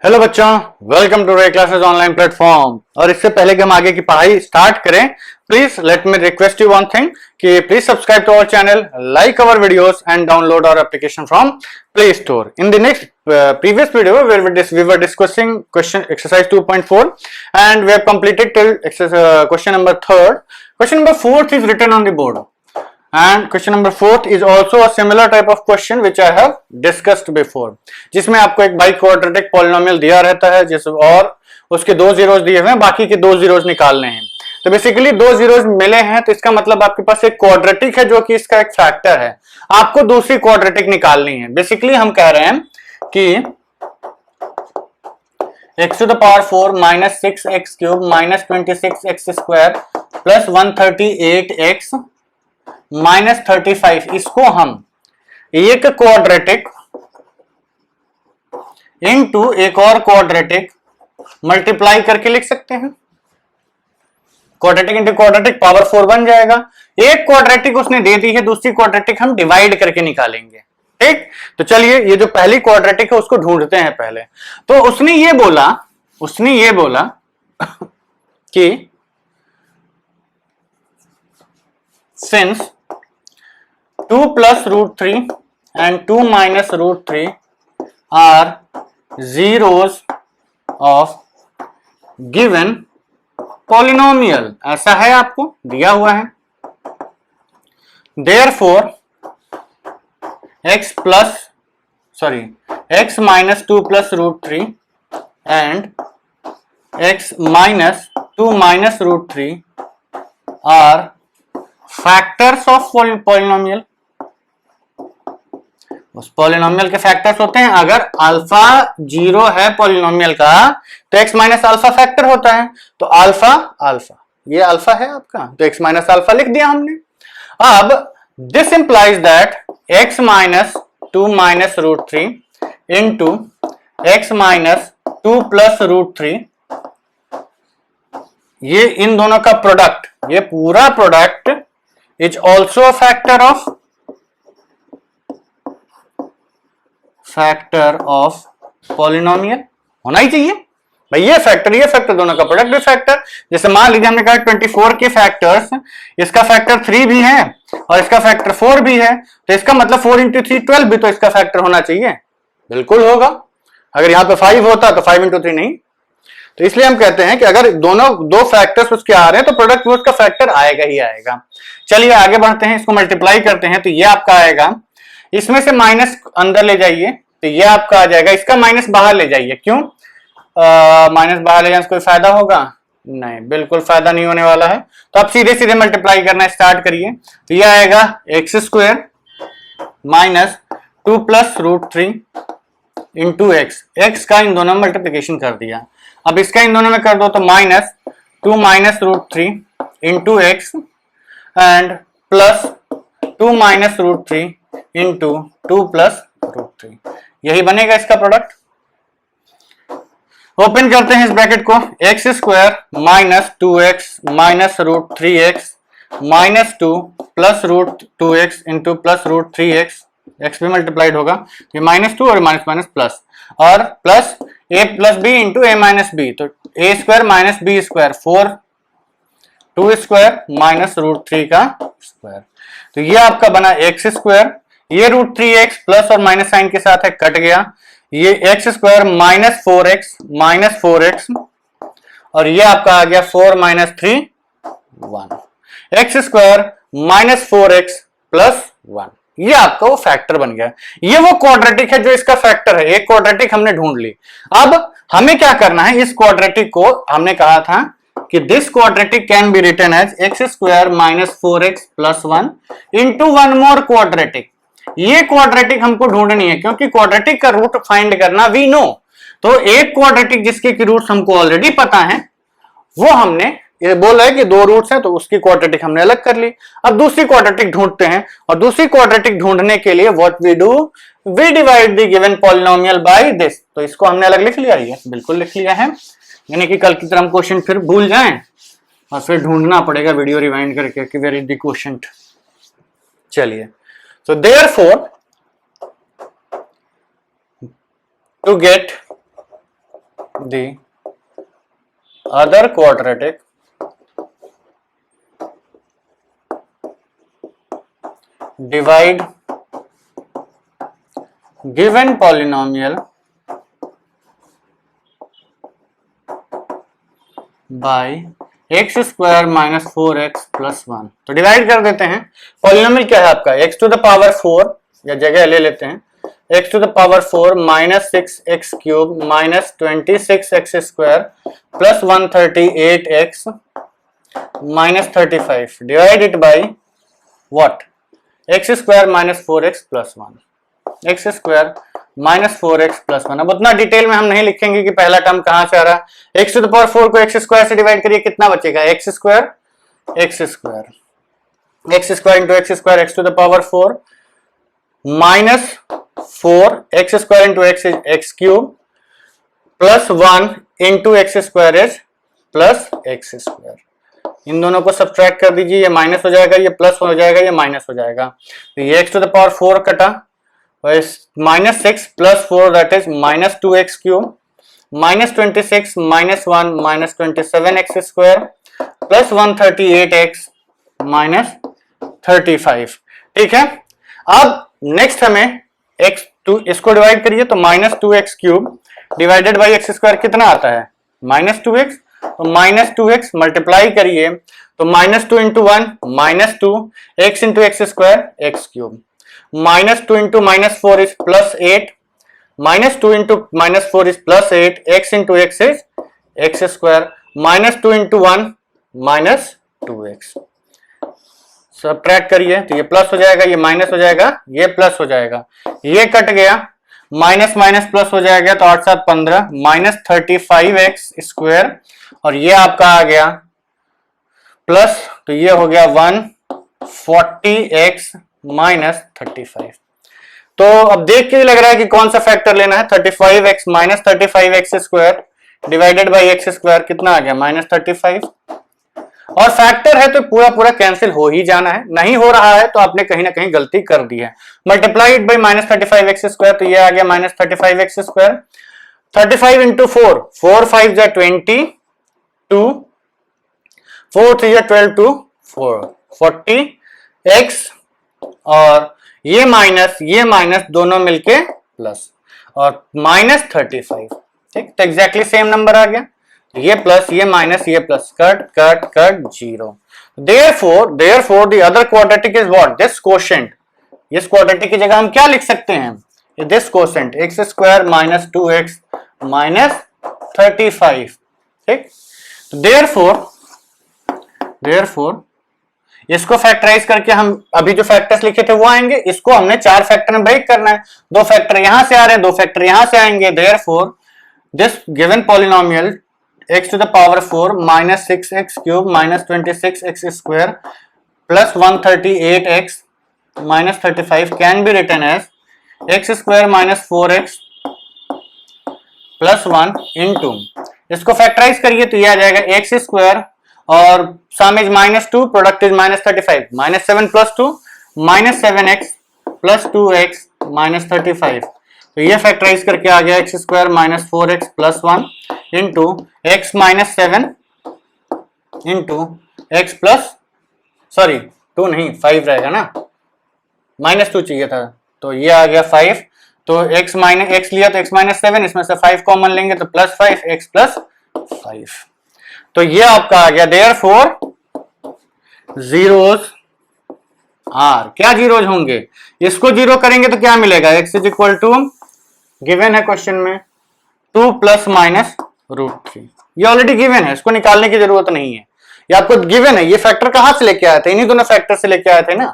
Hello बच्चों, welcome to रे classes online platform. और इससे पहले कि हम आगे की पढ़ाई स्टार्ट करें, please let me request you one thing कि please subscribe to our channel, like our videos and download our application from play store. In the next previous video we were discussing question exercise 2.4 and we have completed till question number 3rd. Question number 4th is written on the board. And question number 4th is also a similar type of question which I have discussed before, जिसमें आपको एक by quadratic polynomial दिया रहता है जिस और उसके दो जीरोस दिए हुए हैं, बाकी के दो जीरोस निकालने हैं। तो बेसिकली दो जीरोस मिले हैं तो इसका मतलब आपके पास एक क्वाड्रेटिक है जो कि इसका एक फैक्टर है, आपको दूसरी क्वाड्रेटिक निकालनी है। बेसिकली हम कह रहे हैं कि x to the power 4 minus 6x cube minus 26x square plus 138x minus 35, इसको हम एक क्वाड्रेटिक इनटू एक और क्वाड्रेटिक मल्टीप्लाई करके लिख सकते हैं। क्वाड्रेटिक इंटू क्वाड्रेटिक पावर 4 बन जाएगा। एक क्वाड्रेटिक उसने दे दी है, दूसरी क्वाड्रेटिक हम डिवाइड करके निकालेंगे। ठीक, तो चलिए ये जो पहली क्वाड्रेटिक है उसको ढूंढते हैं पहले। तो उसने ये बोला कि since 2 plus root 3 and 2 minus root 3 are zeros of given polynomial, ऐसा है आपको दिया हुआ है। therefore x minus 2 plus root 3 and x minus 2 minus root 3 are factors of polynomial. उस पॉलिनोमियल के फैक्टर्स होते हैं। अगर अल्फा जीरो है पॉलिनोमियल का तो x माइनस अल्फा फैक्टर होता है। तो अल्फा ये अल्फा है आपका, तो x माइनस अल्फा लिख दिया हमने। अब this implies that x minus 2 minus root 3 into x minus 2 plus root 3, ये इन दोनों का प्रोडक्ट, ये पूरा product is also a factor of polynomial होना ही चाहिए भाई। ये फैक्टर दोनों का प्रोडक्ट भी फैक्टर। जैसे मान लीजिए हमने कहा 24 के फैक्टर्स, इसका फैक्टर 3 भी है और इसका फैक्टर 4 भी है, तो इसका मतलब 4 इंटू 3 12 भी तो इसका फैक्टर होना चाहिए। बिल्कुल होगा। अगर यहां पे 5 होता तो 5 इंटू 3 नहीं। तो इसलिए हम कहते हैं कि अगर दोनों दो फैक्टर्स उसके आ रहे हैं तो प्रोडक्ट में उसका फैक्टर आएगा ही आएगा। चलिए आगे बढ़ते हैं, इसको मल्टीप्लाई करते हैं। तो ये आपका आएगा, इसमें से माइनस अंदर ले जाइए तो ये आपका आ जाएगा, इसका माइनस बाहर ले जाइए। क्यों माइनस बाहर ले जाने से कोई फायदा होगा? नहीं, बिल्कुल फायदा नहीं होने वाला है। तो आप सीधे सीधे मल्टीप्लाई करना स्टार्ट करिए। तो ये आएगा x square minus 2 plus root 3 into x का इन दोनों में मल्टीप्लीकेशन कर दिया। अब इसका इन दोनों में कर दो तो minus 2 minus root 3 into x and plus 2 minus root 3 into 2 plus root 3, यही बनेगा इसका प्रोडक्ट। ओपन करते हैं इस ब्रैकेट को, x square minus 2x minus root 3x minus 2 plus root 2x into plus root 3x, x भी multiplied होगा, ये माइनस 2 और माइनस माइनस प्लस, और plus a plus b into a minus b, तो a square minus b square 4 2 square minus root 3 का square. तो ये आपका बना एक्स स्क्वायर, ये रूट 3x प्लस और माइनस साइन के साथ है कट गया, ये एक्स स्क्वायर माइनस 4x और ये आपका आ गया 4 minus 3 1, x square minus 4x plus 1, ये आपका वो फैक्टर बन गया। ये वो क्वाड्रेटिक है जो इसका फैक्टर है। एक क्वाड्रेटिक हमने ढूंढ ली। अब हमें क्या करना है, इस क्वाड्रेटिक को हमने कहा था कि this quadratic can be written as x square minus 4x plus 1 into one more quadratic. ये क्वाड्रेटिक हमको ढूंढनी है क्योंकि क्वाड्रेटिक का रूट फाइंड करना वी नो। तो एक क्वाड्रेटिक जिसके की रूट्स हमको ऑलरेडी पता है, वो हमने ये बोला है कि दो रूट्स हैं तो उसकी क्वाड्रेटिक हमने अलग कर ली। अब दूसरी क्वाड्रेटिक ढूंढते हैं, और दूसरी क्वाड्रेटिक ढूंढने के लिए what we do, we divide the given polynomial by this. तो इसको हमने अलग लिख लिया, ये बिल्कुल लिख लिया है, यानी कि कल की तरह हम क्वेश्चन फिर भूल जाएं और फिर ढूंढना पड़ेगा वीडियो रिवाइंड करके कि वेयर इज द क्वेश्चन। चलिए, so therefore to get the other quadratic divide given polynomial by x square minus 4x plus 1। तो डिवाइड कर देते हैं। पॉलिनोमियल क्या है आपका, x टू द पावर 4 या जगह ले लेते हैं, x to the power 4 minus 6x cube minus 26x square plus 138x minus 35 divide it by what, x square minus 4x plus 1, x square minus 4x plus 1। अब उतना detail में हम नहीं लिखेंगे कि पहला टर्म कहां से आ रहा है। x टू द पावर 4 को एक्स स्क्वायर से डिवाइड करिए, कितना बचेगा, x square x square, x square into x square x to the power 4 minus 4 x square into x x cube plus 1 into x square is plus x square. इन दोनों को subtract कर दीजिए, ये माइनस हो जाएगा, ये प्लस हो जाएगा, ये माइनस हो जाएगा। तो ये एक्स टू द पावर 4 कटा, minus 6 plus 4 that is minus 2x cube minus 26 minus 1 minus 27x square plus 138x minus 35। ठीक है, अब नेक्स्ट हमें x2 इसको डिवाइड करिए तो minus 2x cube divided by x square कितना आता है, माइनस 2x। तो माइनस 2x मल्टीप्लाई करिए तो minus 2 into 1 minus 2 x into x square x cube minus 2 into minus 4 is plus 8 minus 2 into minus 4 is plus 8 x into x is x square minus 2 into 1 minus 2x। Subtract करिए तो ये plus हो जाएगा, ये minus हो जाएगा, ये plus हो जाएगा, ये कट गया, माइनस माइनस प्लस हो जाएगा तो 8 7 15 माइनस 35x स्क्वायर और ये आपका आ गया प्लस, तो ये हो गया 140x माइनस 35। तो अब देख के लग रहा है कि कौन सा फैक्टर लेना है, 35x minus 35x square divided by x square कितना आ गया, माइनस 35। और फैक्टर है तो पूरा पूरा कैंसिल हो ही जाना है, नहीं हो रहा है तो आपने कहीं ना कहीं गलती कर दी है। Multiplied by minus 35x square तो ये आ गया माइनस 35x स्क्वायर, 35 इंटू 4, 4 5 जा 22, 4 3 जा 12 टू 4 40x और ये माइनस दोनों मिलके प्लस और माइनस 35। ठीक, तो एग्जैक्टली सेम नंबर आ गया, ये प्लस ये माइनस ये plus, cut cut cut zero. therefore the other quadratic is what, this quotient। इस क्वाड्रेटिक की जगह हम क्या लिख सकते हैं, this quotient x square minus 2x minus 35। ठीक, therefore इसको फैक्टराइज करके हम अभी जो फैक्टर्स लिखे थे वो आएंगे, इसको हमने 4 फैक्टर में ब्रेक करना है, 2 फैक्टर यहां से आ रहे हैं, 2 फैक्टर यहां से आएंगे। therefore this given polynomial x to the power 4 minus 6x cube minus 26x square plus 138x minus 35 can be written as x square minus 4x plus 1 into, इसको फैक्टराइज करिए तो ये आ जाएगा x स्क्वायर और सम is minus 2 product is minus 35 minus 7 plus 2 minus 7x plus 2x minus 35। तो ये factorise करके आ गया x square minus 4x plus 1 into x minus 7 into x plus, sorry 2 नहीं 5 रहेगा ना, माइनस 2 चाहिए था, तो ये आ गया 5। तो x माइनस एक्स लिया तो x माइनस 7, इसमें से 5 कॉमन लेंगे तो प्लस 5 x प्लस 5। तो ये आपका आ गया therefore जीरोज आर, क्या जीरोज होंगे, इसको जीरो करेंगे तो क्या मिलेगा, x is equal to given है क्वेश्चन में 2 प्लस माइनस √3, ये ऑलरेडी गिवन है, इसको निकालने की जरूरत नहीं है, ये आपको गिवन है। ये फैक्टर कहां से लेके आए थे, इन्हीं दोनों फैक्टर से लेके आए थे ना,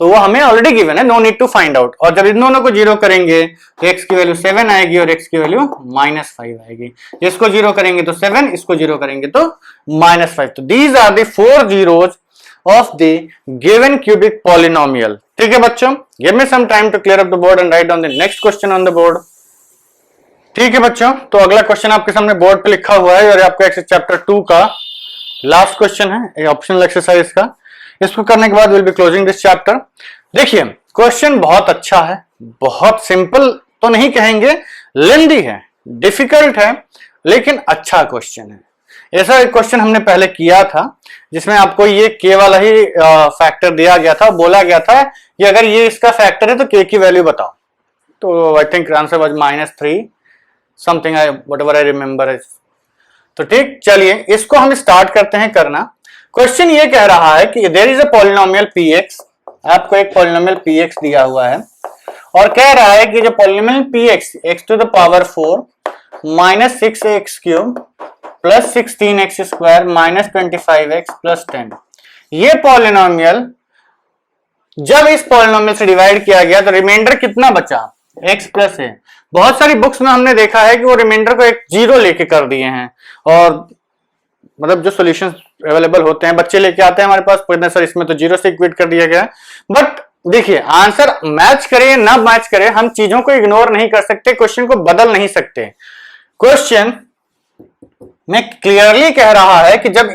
तो वो हमें ऑलरेडी गिवन है, no need to find out. और जब इन दोनों को जीरो करेंगे तो x की वैल्यू 7 आएगी और x की वैल्यू माइनस 5 आएगी, इसको जीरो करेंगे तो 7, इसको जीरो करेंगे तो माइनस 5। तो these are the 4 zeros of the given cubic polynomial. ठीक है बच्चों, give me some time to clear up the board and write down the next question on the board. ठीक है बच्चों, तो अगला क्वेश्चन आपके सामने बोर्ड पे लिखा हुआ है और आपका एक्सरसाइज चैप्टर 2 का लास्ट क्वेश्चन है, ऑप्शनल एक्सरसाइज का। इसको करने के बाद will be closing this chapter. देखिए क्वेश्चन बहुत अच्छा है, बहुत सिंपल तो नहीं कहेंगे, लेंदी है, डिफिकल्ट है, लेकिन अच्छा क्वेश्चन है। ऐसा एक क्वेश्चन हमने पहले किया था जिसमें आपको ये के वाला ही फैक्टर दिया गया था, बोला गया था कि अगर ये इसका फैक्टर है तो के की वैल्यू बताओ। तो I think answer was -3 something, I whatever I remember. तो ठीक, चलिए इसको हम स्टार्ट करते हैं करना। क्वेश्चन ये कह रहा है कि there is a polynomial px, आपको एक पॉलिनोमियल px दिया हुआ है और कह रहा है कि जो polynomial px x to the power 4 minus 6x cube plus 16x square minus 25x plus 10, ये पॉलिनोमियल जब इस पॉलिनोमियल से डिवाइड किया गया तो रिमाइंडर कितना बचा, x प्लस है। बहुत सारी बुक्स में हमने देखा है कि वो रिमाइंडर को एक जीरो लेके कर दिए हैं, और मतलब जो सॉल्यूशंस अवेलेबल होते हैं बच्चे लेके आते हैं हमारे पास, कहते सर इसमें तो जीरो से इक्वेट कर दिया गया है। बट देखिए आंसर मैच करे ना मैच करे, हम चीजों को इग्नोर नहीं कर सकते, क्वेश्चन को बदल नहीं सकते। क्वेश्चन में क्लियरली कह रहा है कि जब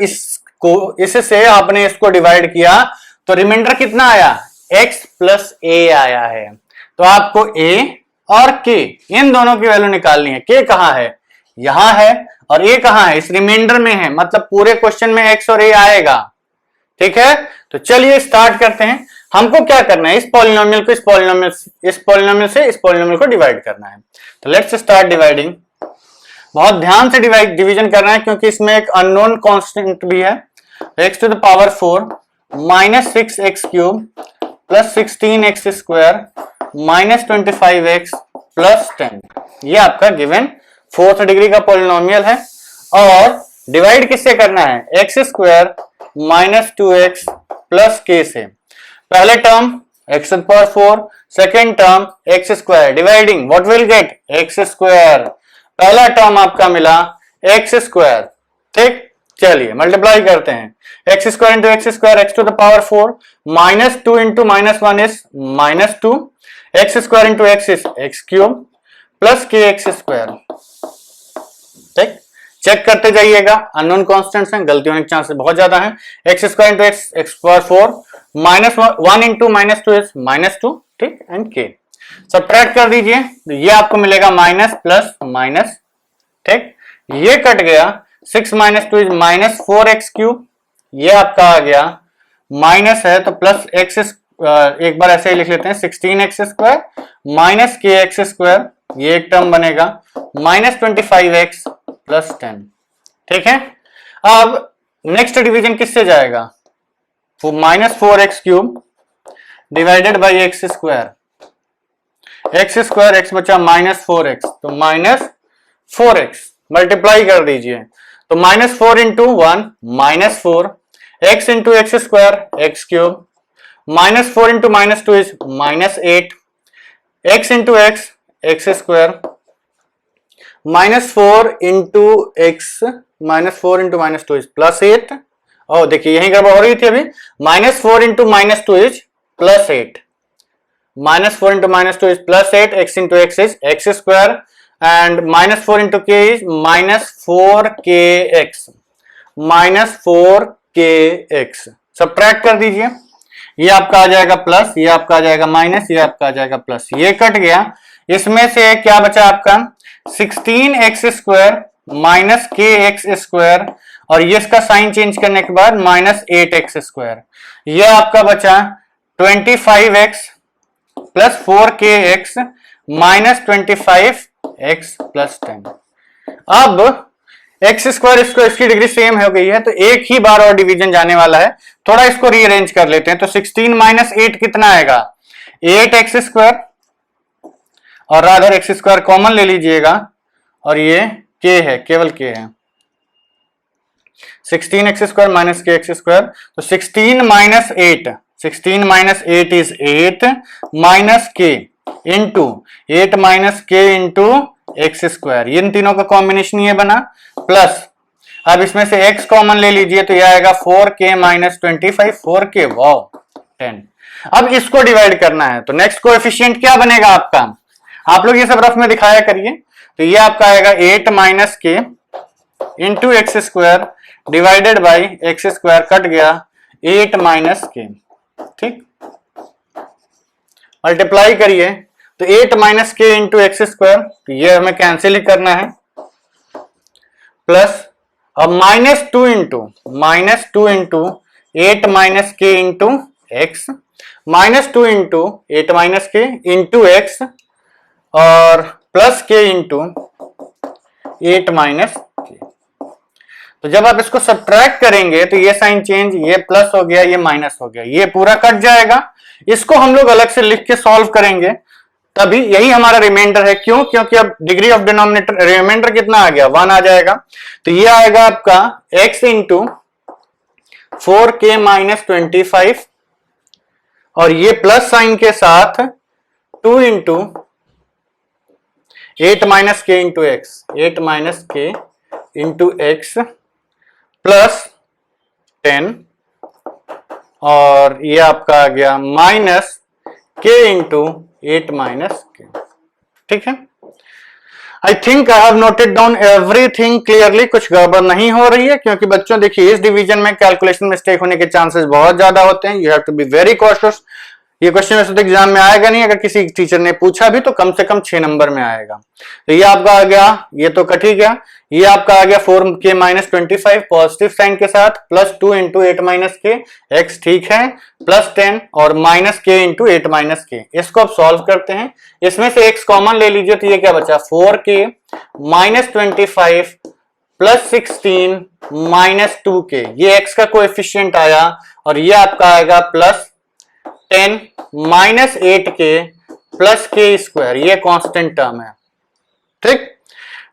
इससे आपने इसको डिवाइड किया तो रिमाइंडर कितना आया, x प्लस ए आया है। तो आपको a और k इन दोनों की वैल्यू निकालनी है। k कहां है, यहां है, और a कहां है, इस रिमाइंडर में है, मतलब पूरे क्वेश्चन में x और a आएगा। ठीक है, तो चलिए स्टार्ट करते हैं। हमको क्या करना है, इस पॉलिनोमियल को इस पॉलिनोमियल से इस पॉलिनोमियल को डिवाइड करना है। तो लेट्स स्टार्ट डिवाइडिंग। बहुत ध्यान से डिवीजन करना है क्योंकि इसमें एक अननोन कांस्टेंट भी है। x to the power 4 minus 6x cube plus 16x square minus 25x plus 10, ये आपका गिवन 4th डिग्री का पॉलिनोमियल है। और डिवाइड किससे करना है, x square minus 2x plus k से। पहले term x to the power 4, second term x square, dividing what will get x square. पहला टर्म आपका मिला एक्स स्क्वायर। ठीक, चलिए मल्टीप्लाई करते हैं, x square into x square, x to the power 4 minus 2 into minus 1 is -2, x square into x is x cube plus k x square. ठीक, check करते जाइएगा, अननोन कॉन्स्टेंट्स हैं, गलती होने के चांसेस बहुत ज्यादा हैं। X square into x power 4 minus 1 into -2 is -2, ठीक, एंड के सब्ट्रैक्ट कर दीजिए तो ये आपको मिलेगा माइनस प्लस माइनस। ठीक, ये कट गया, 6 minus 2 is minus 4x cube, ये आपका आ गया, माइनस है तो प्लस x, एक बार ऐसे ही लिख लेते हैं, 16x स्क्वायर माइनस के एक्स स्क्वायर, ये एक टर्म बनेगा, माइनस 25x प्लस 10। ठीक है, अब नेक्स्ट डिवीजन किससे जाएगा, वो minus 4x cube divided by x square, x square, x बचा माइनस 4x, तो माइनस 4x मल्टीप्लाई कर दीजिए, तो minus 4 into 1 minus 4, x into x square x cube, minus 4 into minus 2 is minus 8, x into x x square, minus 4 into x, minus 4 into minus 2 is plus 8। और देखिए यही गड़बड़ हो रही थी अभी, minus 4 into minus 2 is plus 8, minus 4 into minus 2 is plus 8, x into x is x square, and minus 4 into k is minus 4kx, minus 4kx subtract कर दीजिए, ये आपका आ जाएगा प्लस, ये आपका आ जाएगा माइनस, ये आपका आ जाएगा प्लस, ये कट गया, इसमें से क्या बचा आपका 16x स्क्वायर माइनस के एक्स स्क्वायर, और ये इसका साइन चेंज करने के बाद माइनस 8x स्क्वायर, ये आपका बचा 25x plus 4kx minus 25x plus 10। अब एक्स स्क्वायर इसकी डिग्री सेम हो गई है तो एक ही बार और डिवीजन जाने वाला है, थोड़ा इसको रीअरेंज कर लेते हैं। तो 16 माइनस 8 कितना आएगा, 8x स्क्वायर, और रादर एक्स स्क्वायर कॉमन ले लीजिएगा, और ये k है, केवल k है, 16x स्क्वायर माइनस के एक्स स्क्वायर, तो 16 माइनस 8, 16 माइनस 8 इज 8 माइनस के इंटू 8 माइनस के इंटू एक्स स्क्वायर, इन तीनों का कॉम्बिनेशन ये बना, प्लस अब इसमें से x कॉमन ले लीजिए तो ये आएगा 4k माइनस 25, 4k वाओ 10। अब इसको डिवाइड करना है तो नेक्स्ट कोएफिशिएंट क्या बनेगा आपका, आप लोग ये सब रफ में दिखाया करिए, तो ये आपका आएगा 8 माइनस के into x square divided by x square, cut गया 8 माइनस के। ठीक, मल्टीप्लाई करिए तो 8 माइनस के इंटू एक्स स्क्वायर, ये हमें कैंसिल ही करना है, प्लस अब -2 इंटू 8 माइनस के इंटू एक्स, -2 इंटू 8 माइनस के इंटू एक्स और प्लस के इंटू 8 माइनस के। तो जब आप इसको सब्ट्रैक्ट करेंगे तो ये साइन चेंज, ये प्लस हो गया, ये माइनस हो गया, ये पूरा कट जाएगा। इसको हम लोग अलग से लिख के सॉल्व करेंगे, तभी यही हमारा रिमाइंडर है। क्यों? क्योंकि अब डिग्री ऑफ डिनोमिनेटर रिमाइंडर कितना आ गया, 1 आ जाएगा। तो ये आएगा आपका x इंटू 4k माइनस 25 और ये प्लस साइन के साथ 2 इंटू 8 माइनस के इंटू एक्स, 8 माइनस के इंटू एक्स प्लस 10 और ये आपका आ गया माइनस के इंटू 8 माइनस के। ठीक है, I think I have noted down everything clearly. कुछ गड़बड़ नहीं हो रही है, क्योंकि बच्चों देखिए इस डिवीजन में कैलकुलेशन मिस्टेक होने के चांसेस बहुत ज्यादा होते हैं। You have to be very cautious. ये क्वेश्चन वैसे तो एग्जाम में आएगा नहीं, अगर किसी टीचर ने पूछा भी तो कम से कम 6 नंबर में आएगा। तो ये आपका आ गया, ये तो कट ही गया। ये आपका आ गया 4k माइनस 25 पॉजिटिव साइन के साथ प्लस 2 इंटू 8 माइनस के एक्स, ठीक है, प्लस 10 और माइनस के इंटू 8 माइनस के। इसको आप सॉल्व करते हैं, इसमें से एक्स कॉमन ले लीजिए तो ये क्या बचा, 4k minus 25 plus 16 minus 2k। ये एक्स का कोएफिशिएंट आया और ये आपका आएगा प्लस 10 माइनस 8k प्लस के स्क्वायर, ये कांस्टेंट टर्म है। ठीक,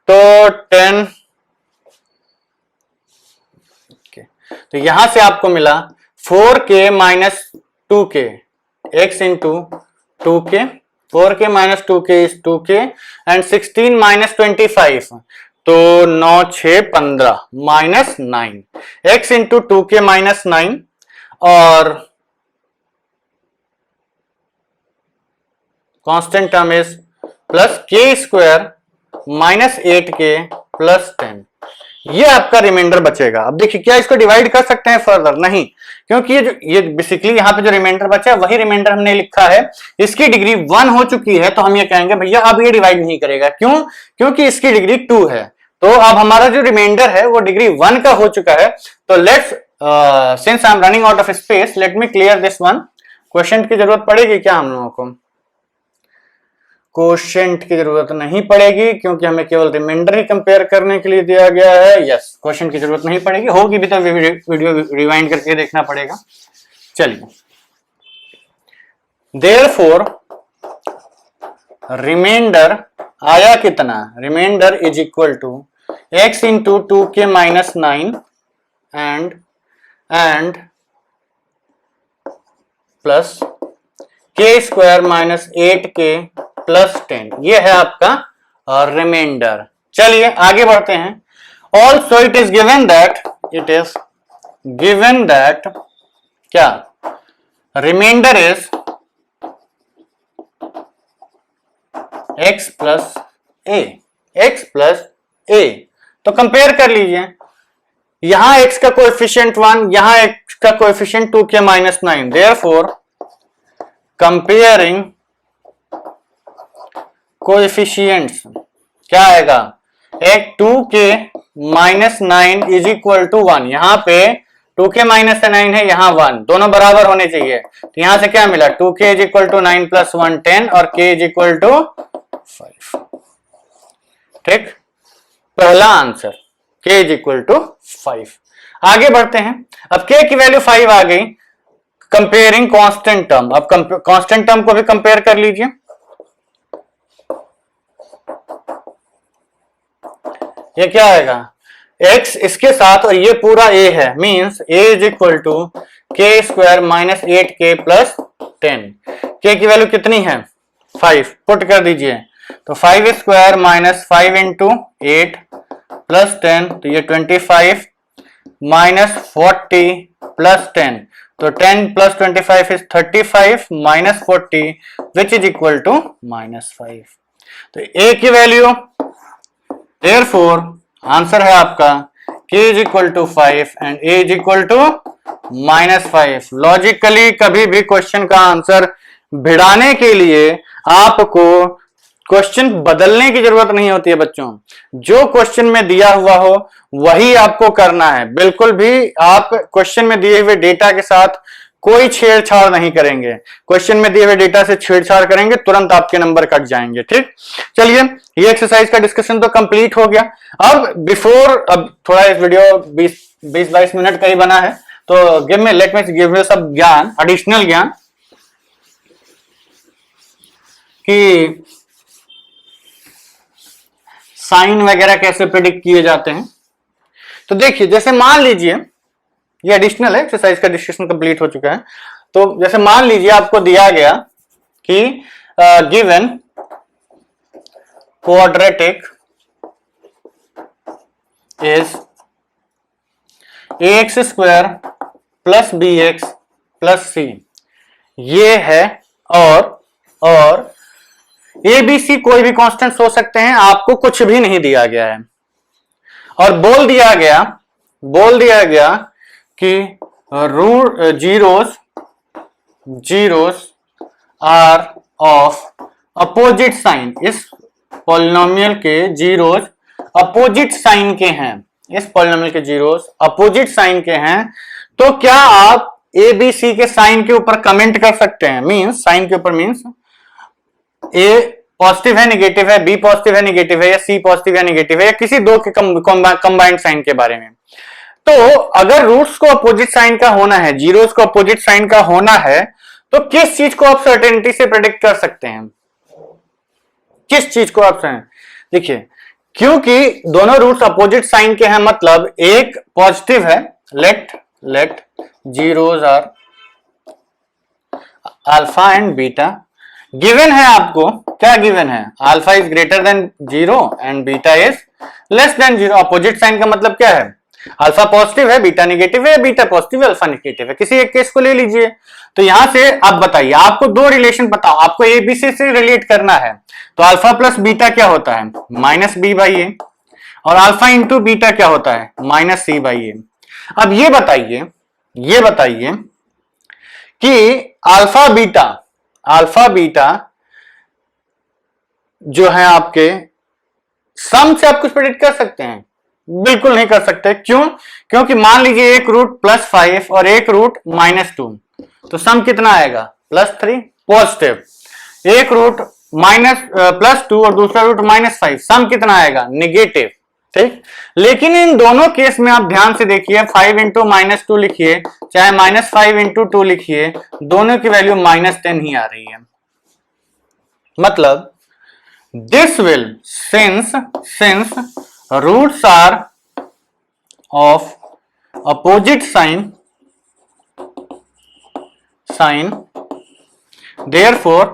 तो 10 तो यहां से आपको मिला 4k minus 2k x into 2k, 4k minus 2k is 2k and 16 minus 25 तो 9 6 15 minus 9 x into 2k minus 9 और कांस्टेंट टर्म इज प्लस के स्क्वायर माइनस 8k प्लस 10। ये आपका रिमाइंडर बचेगा। अब देखिए क्या इसको डिवाइड कर सकते हैं फर्दर? नहीं, क्योंकि ये बेसिकली यहाँ पे जो रिमाइंडर बचा है वही रिमाइंडर हमने लिखा है। इसकी डिग्री 1 हो चुकी है तो हम ये कहेंगे भैया अब ये डिवाइड नहीं करेगा। क्यों? क्योंकि इसकी डिग्री 2 है। तो अब हमारा जो रिमाइंडर है वो डिग्री 1 का हो चुका है। तो let's since I am running out of space, let me clear this one. Question की जरूरत पड़ेगी क्या हम लोगों को? क्वोशिएंट की जरूरत नहीं पड़ेगी, क्योंकि हमें केवल रिमाइंडर ही कंपेयर करने के लिए दिया गया है। यस, क्वोशिएंट की जरूरत नहीं पड़ेगी, होगी भी तो वीडियो रिवाइंड करके देखना पड़ेगा। चलिए, देयरफॉर रिमाइंडर आया कितना? Remainder is equal to x into 2k minus 9 and plus k square minus 8k plus 10। ये है आपका रिमाइंडर। चलिए आगे बढ़ते हैं। Also it is given that क्या remainder is x plus a। तो कंपेयर कर लीजिए, यहां x का कोएफिशिएंट 1, यहां x का coefficient 2k minus 9। Therefore comparing coefficients क्या आएगा? एक 2k minus 9 is equal to 1। यहां पे 2k माइनस 9 है, यहां 1, दोनों बराबर होने चाहिए। तो यहां से क्या मिला? 2k is equal to 9 plus 1 10 और k इज इक्वल टू 5। ठीक, पहला answer k is equal to 5। आगे बढ़ते हैं। अब k की वैल्यू 5 आ गई। कंपेयरिंग कांस्टेंट टर्म, अब कांस्टेंट टर्म को भी कंपेयर कर लीजिए। ये क्या आएगा? x इसके साथ और ये पूरा a है, means a is equal to k square minus 8k plus 10। k की वैल्यू कितनी है? 5। पुट कर दीजिए तो 5 स्क्वायर माइनस 5 इंटू 8 प्लस 10, तो ये 25 माइनस 40 प्लस 10, तो 10 plus 25 is 35 minus 40 which is equal to minus 5। तो a की वैल्यू, देयरफॉर आंसर है आपका k is equal to 5 and a is equal to minus 5। Logically कभी भी क्वेश्चन का आंसर भिड़ाने के लिए आपको क्वेश्चन बदलने की जरूरत नहीं होती है बच्चों, जो क्वेश्चन में दिया हुआ हो वही आपको करना है। बिल्कुल भी आप क्वेश्चन में दिए हुए डेटा के साथ कोई छेड़छाड़ नहीं करेंगे। क्वेश्चन में दिए हुए डेटा से छेड़छाड़ करेंगे तुरंत आपके नंबर कट जाएंगे। ठीक, चलिए ये एक्सरसाइज का डिस्कशन तो कंप्लीट हो गया। अब थोड़ा इस वीडियो 20-22 मिनट का ही बना है, तो लेट मी गिव यू सब ज्ञान, एडिशनल ज्ञान कि साइन वगैरह कैसे प्रेडिक्ट किए जाते हैं। तो देखिए, जैसे मान लीजिए ये एडिशनल है, एक्सरसाइज का डिस्कशन कंप्लीट हो चुका है। तो जैसे मान लीजिए आपको दिया गया कि given quadratic is ax square plus bx plus c, ये है। और ए बी सी कोई भी कांस्टेंट्स हो सकते हैं, आपको कुछ भी नहीं दिया गया है। और बोल दिया गया कि root zeros are of opposite sign. इस पॉलिनोमियल के जीरोस अपोजिट साइन के हैं, इस पॉलिनोमियल के जीरोस अपोजिट साइन के हैं। तो क्या आप ए बी सी के साइन के ऊपर कमेंट कर सकते हैं? मींस साइन के ऊपर मींस ए पॉजिटिव है नेगेटिव है, बी पॉजिटिव है नेगेटिव है, या सी पॉजिटिव है नेगेटिव है, या किसी दो के कंबाइंड साइन के बारे में। तो अगर रूट्स को अपोजिट साइन का होना है, जीरोस को अपोजिट साइन का होना है, तो किस चीज को आप सर्टेनिटी से प्रेडिक्ट कर सकते हैं? किस चीज को आप देखिए, क्योंकि दोनों रूट्स अपोजिट साइन के हैं, मतलब एक पॉजिटिव है, let zeros are alpha and beta. Given है आपको, क्या गिवन है? Alpha is greater than 0 and beta is less than 0। Opposite sign का मतलब क्या है? अल्फा पॉजिटिव है, बीटा नेगेटिव है, बीटा पॉजिटिव है, अल्फा नेगेटिव है। किसी एक केस को ले लीजिए। तो यहां से आप बताइए, आपको दो रिलेशन बताओ, आपको ए बी सी से रिलेट करना है। तो अल्फा प्लस बीटा क्या होता है? माइनस बी बाई ए। और अल्फा इंटू बीटा क्या होता है? माइनस सी बाई ए। अब ये बताइए कि अल्फा बीटा जो है आपके सम से आप कुछ प्रेडिक्ट कर सकते हैं? बिल्कुल नहीं कर सकते। क्यों? क्योंकि मान लीजिए एक रूट +5 और एक रूट -2, तो सम कितना आएगा? +3 पॉजिटिव। एक रूट +2 और दूसरा रूट -5, सम कितना आएगा? नेगेटिव। ठीक, लेकिन इन दोनों केस में आप ध्यान से देखिए, 5 इंटू -2 लिखिए, चाहे -5 इंटू 2 लिखिए, दोनों की वैल्यू -10 ही आ रही है। मतलब this will since roots are of opposite sign therefore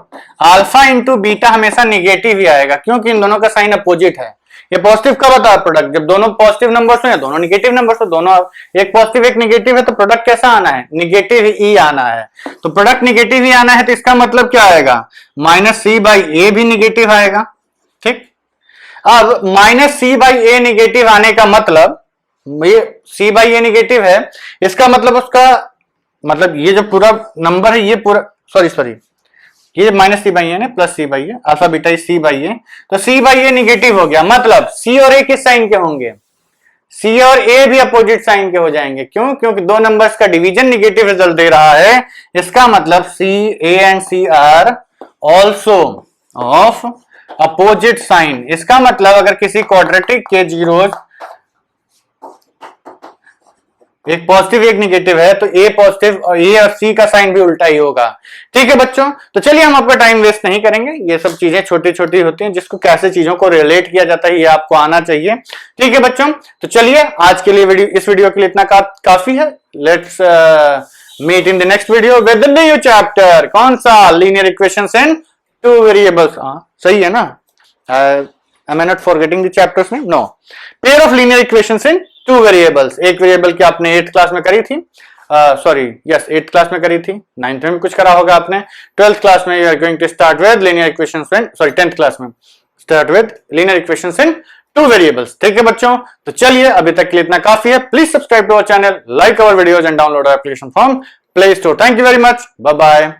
alpha into beta हमेशा नेगेटिव ही आएगा, क्योंकि इन दोनों का साइन अपोजिट है। ये पॉजिटिव कब आता है? प्रोडक्ट जब दोनों पॉजिटिव नंबर्स हो या दोनों नेगेटिव नंबर्स हो, दोनों एक पॉजिटिव एक नेगेटिव है, तो प्रोडक्ट कैसा आना है? नेगेटिव ही आना है। तो प्रोडक्ट नेगेटिव ही आना है, तो इसका मतलब क्या आएगा? -c/a भी नेगेटिव आएगा। ठीक, अब -c/a नेगेटिव आने का मतलब, ये c/a नेगेटिव है, इसका मतलब उसका मतलब ये जो पूरा नंबर है, ये पूरा सॉरी ये -c/a है, +c/a, अल्फा बीटा c/a, तो c/a नेगेटिव हो गया। मतलब c और a किस साइन के होंगे? c और a भी अपोजिट साइन के हो जाएंगे। क्यों? क्योंकि दो नंबर्स का डिवीजन नेगेटिव रिजल्ट दे रहा है। इसका मतलब a and c are also of opposite sign. इसका मतलब अगर किसी क्वाड्रेटिक के जीरोस एक पॉजिटिव एक नेगेटिव है, तो ए पॉजिटिव और ए और सी का साइन भी उल्टा ही होगा। ठीक है बच्चों, तो चलिए हम आपका टाइम वेस्ट नहीं करेंगे। ये सब चीजें छोटी छोटी होती हैं, जिसको कैसे चीजों को रिलेट किया जाता है ये आपको आना चाहिए। ठीक है बच्चों, तो चलिए आज के लिए इस वीडियो के लिए इतना काफी है। Let's meet in the next video with the new chapter. कौन सा? Linear equations in two variables. सही है ना? am I not forgetting the chapters name? No. Pair of linear equations in two variables. एक वेरिएबल की आपने 8th class में करी थी, सॉरी यस 8th क्लास में करी थी, 9th में कुछ करा होगा आपने, 12th क्लास में you are going to start with linear equations in, sorry 10th class में start with linear equations in two variables. ठीक है बच्चों, तो चलिए अभी तक के लिए इतना काफी है। Please subscribe to our channel, like our videos and download our application from play store. Thank you very much, bye bye.